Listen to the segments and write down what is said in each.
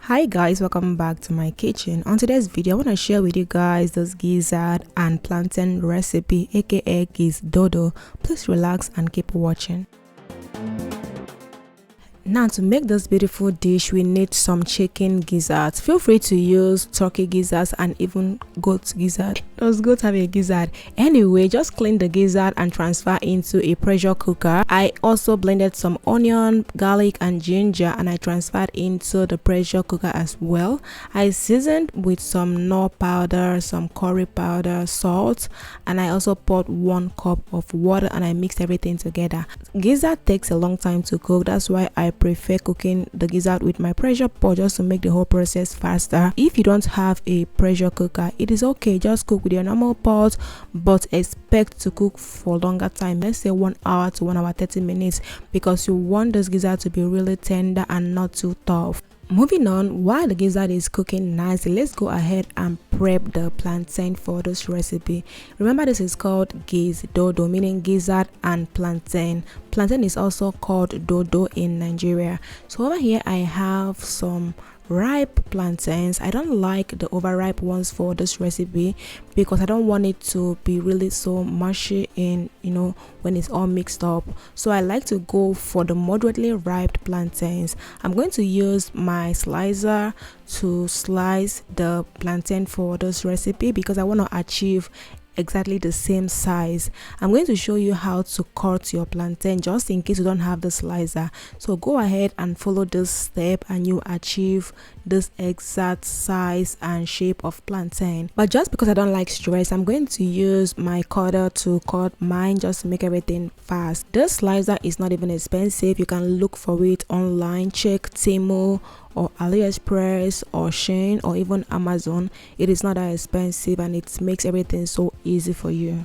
Hi guys, welcome back to my kitchen. On today's video I want to share with you guys this gizzard and plantain recipe, aka Gizdodo. Please relax and keep watching. Now, to make this beautiful dish, we need some chicken gizzards. Feel free to use turkey gizzards and even goat gizzard. Those goats have a gizzard. Anyway, just clean the gizzard and transfer into a pressure cooker. I also blended some onion, garlic and ginger and I transferred into the pressure cooker as well. I seasoned with some Knorr powder, some curry powder, salt, and I also poured 1 cup of water and I mixed everything together. Gizzard takes a long time to cook. That's why I prefer cooking the gizzard with my pressure pot, just to make the whole process faster. If you don't have a pressure cooker, it is okay, just cook with your normal pot, but expect to cook for longer time, let's say 1 hour to 1 hour 30 minutes, because you want this gizzard to be really tender and not too tough. Moving on, while the gizzard is cooking nicely, let's go ahead and prep the plantain for this recipe. Remember, this is called Gizdodo, meaning gizzard and plantain. Plantain is also called dodo in Nigeria. So over here I have some ripe plantains. I don't like the overripe ones for this recipe because I don't want it to be really so mushy in when it's all mixed up. So I like to go for the moderately ripe plantains. I'm going to use my slicer to slice the plantain for this recipe because I want to achieve exactly the same size. I'm going to show you how to cut your plantain just in case you don't have the slicer. So go ahead and follow this step and you achieve this exact size and shape of plantain. But just because I don't like stress, I'm going to use my cutter to cut mine just to make everything fast. This slicer is not even expensive. You can look for it online. Check Temu or AliExpress or Shein or even Amazon. It is not that expensive and it makes everything so easy for you.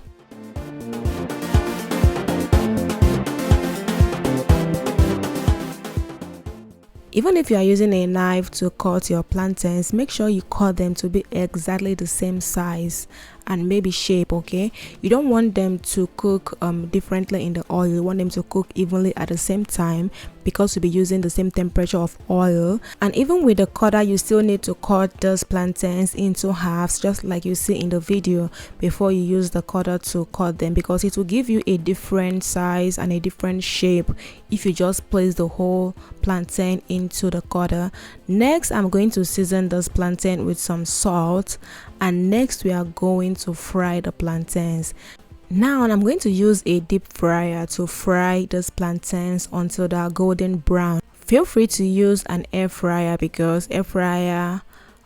Even if you are using a knife to cut your plantains, make sure you cut them to be exactly the same size and maybe shape. Okay, you don't want them to cook differently in the oil. You want them to cook evenly at the same time because you'll be using the same temperature of oil. And even with the cutter, you still need to cut those plantains into halves, just like you see in the video, before you use the cutter to cut them, because it will give you a different size and a different shape if you just place the whole plantain into the cutter. Next, I'm going to season this plantain with some salt, and next we are going to fry the plantains. Now I'm going to use a deep fryer to fry these plantains until they are golden brown. Feel free to use an air fryer because air fryer,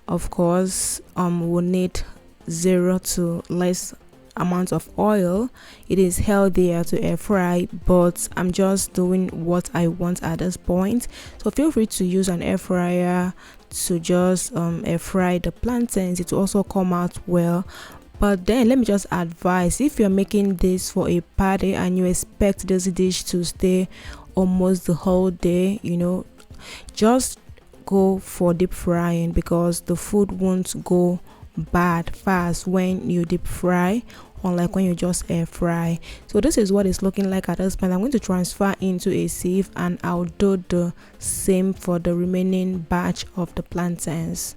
of course, will need 0 to less amount of oil. It is healthier to air fry, but I'm just doing what I want at this point. So feel free to use an air fryer to just air fry the plantains. It will also come out well. But then let me just advise, if you're making this for a party and you expect this dish to stay almost the whole day, just go for deep frying because the food won't go bad fast when you deep fry, unlike when you just air fry. So this is what it's looking like at this point. I'm going to transfer into a sieve and I'll do the same for the remaining batch of the plantains.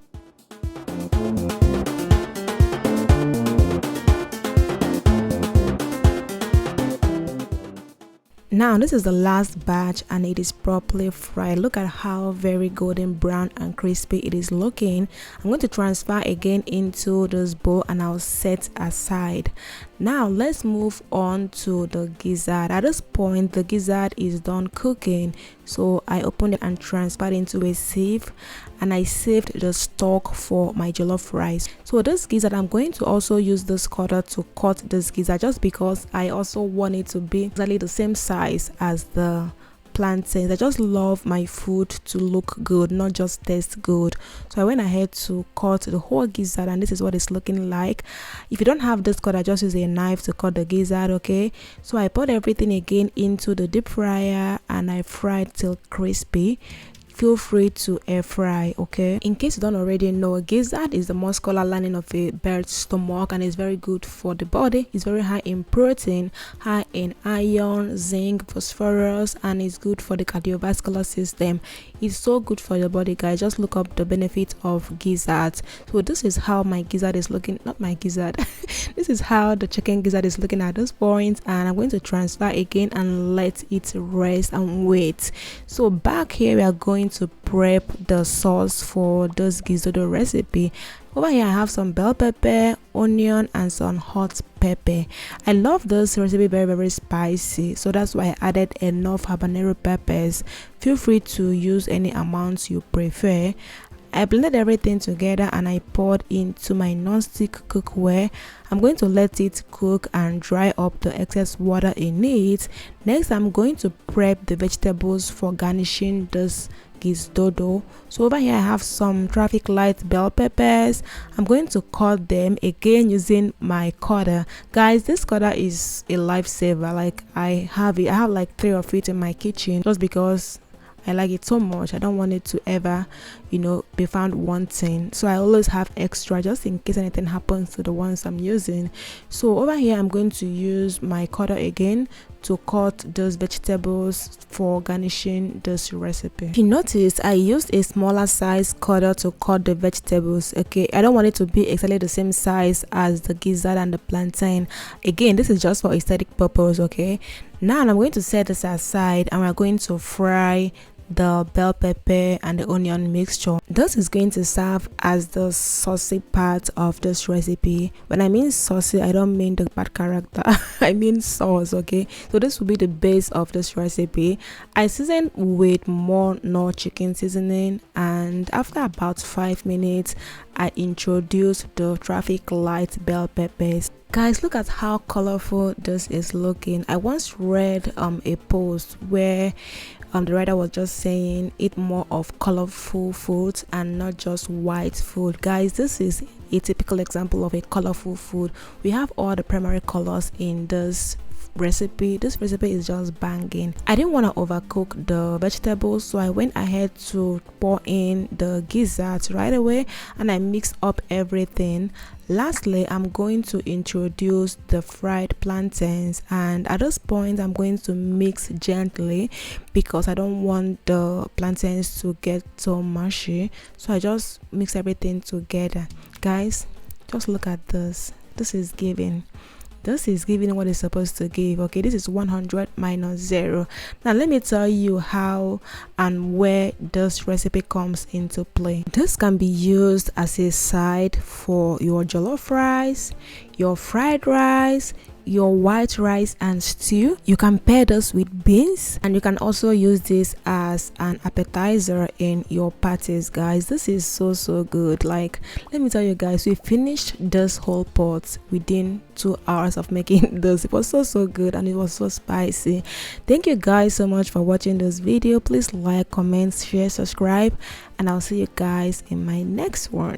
Now this is the last batch and it is properly fried. Look at how very golden brown and crispy it is looking. I'm going to transfer again into this bowl and I'll set aside. Now let's move on to the gizzard. At this point the gizzard is done cooking, so I opened it and transferred into a sieve and I saved the stock for my jollof rice. So this gizzard, I'm going to also use this cutter to cut this gizzard just because I also want it to be exactly the same size as the plantains. I just love my food to look good, not just taste good. So I went ahead to cut the whole gizzard and this is what it's looking like. If you don't have this cutter, just use a knife to cut the gizzard. Okay, so I put everything again into the deep fryer and I fried till crispy. Feel free to air fry. Okay, in case you don't already know, gizzard is the muscular lining of a bird's stomach and is very good for the body. It's very high in protein, high in iron, zinc, phosphorus, and is good for the cardiovascular system. It's so good for your body, guys. Just look up the benefit of gizzard. So this is how my gizzard is looking, not my gizzard. This is how the chicken gizzard is looking at this point, and I'm going to transfer again and let it rest and wait. So back here we are going to prep the sauce for this Gizdodo recipe. Over here I have some bell pepper, onion, and some hot pepper. I love this recipe very spicy, so that's why I added enough habanero peppers. Feel free to use any amounts you prefer. I blended everything together and I poured into my non-stick cookware. I'm going to let it cook and dry up the excess water in it. Next, I'm going to prep the vegetables for garnishing this Gizdodo. So over here I have some traffic light bell peppers. I'm going to cut them again using my cutter. Guys, this cutter is a lifesaver. Like I have like 3 of it in my kitchen just because I like it so much. I don't want it to ever, be found wanting. So I always have extra just in case anything happens to the ones I'm using. So over here I'm going to use my cutter again to cut those vegetables for garnishing this recipe. If you notice, I used a smaller size cutter to cut the vegetables. Okay, I don't want it to be exactly the same size as the gizzard and the plantain. Again, this is just for aesthetic purpose. Okay, now I'm going to set this aside and we're going to fry the bell pepper and the onion mixture. This is going to serve as the saucy part of this recipe. When I mean saucy, I don't mean the bad character. I mean sauce. Okay, so this will be the base of this recipe. I seasoned with more Knorr chicken seasoning, and after about 5 minutes I introduced the traffic light bell peppers. Guys, look at how colorful this is looking. I once read a post where the writer was just saying eat more of colorful food and not just white food. Guys, this is a typical example of a colorful food. We have all the primary colors in this recipe. This recipe is just banging. I didn't want to overcook the vegetables, so I went ahead to pour in the gizzards right away and I mixed up everything. Lastly, I'm going to introduce the fried plantains, and at this point I'm going to mix gently because I don't want the plantains to get so mushy. So I just mix everything together. Guys, just look at this. This is giving what it's supposed to give. Okay, this is 100 minus 0. Now let me tell you how and where this recipe comes into play. This can be used as a side for your jollof rice, your fried rice, your white rice and stew. You can pair this with beans, and you can also use this as an appetizer in your parties. Guys, this is so good. Like, let me tell you guys, we finished this whole pot within 2 hours of making this. It was so good and it was so spicy. Thank you guys so much for watching this video. Please like, comment, share, subscribe, and I'll see you guys in my next one.